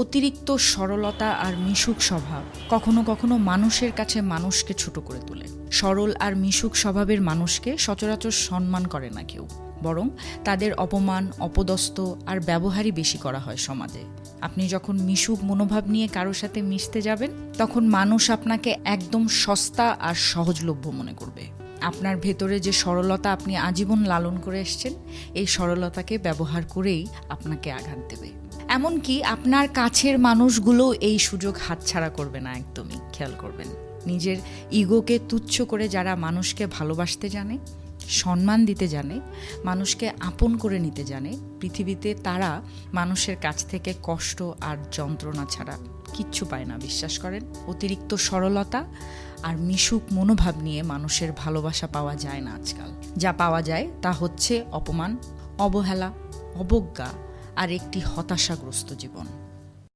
অতিরিক্ত সরলতা আর মিশুক স্বভাব কখনো কখনো মানুষের কাছে মানুষকে ছোট করে তোলে। সরল আর মিশুক স্বভাবের মানুষকে সচরাচর সম্মান করে না কেউ, বরং তাদের অপমান, অপদস্থ আর ব্যবহারই বেশি করা হয় সমাজে। আপনি যখন মিশুক মনোভাব নিয়ে কারো সাথে মিশতে যাবেন, তখন মানুষ আপনাকে একদম সস্তা আর সহজলভ্য মনে করবে। আপনার ভেতরে যে সরলতা আপনি আজীবন লালন করে এসেছেন, এই সরলতাকে ব্যবহার করেই আপনাকে আঘাত দেবে। এমনকি আপনার কাছের মানুষগুলো এই সুযোগ হাতছাড়া করবে না, একদমই খেয়াল করবেন। নিজের ইগোকে তুচ্ছ করে যারা মানুষকে ভালোবাসতে জানে, সম্মান দিতে জানে, মানুষকে আপন করে নিতে জানে, পৃথিবীতে তারা মানুষের কাছ থেকে কষ্ট আর যন্ত্রণা ছাড়া কিচ্ছু পায় না, বিশ্বাস করেন। অতিরিক্ত সরলতা আর মিশুক মনোভাব নিয়ে মানুষের ভালোবাসা পাওয়া যায় না আজকাল। যা পাওয়া যায় তা হচ্ছে অপমান, অবহেলা, অবজ্ঞা আর একটি হতাশাগ্রস্ত জীবন।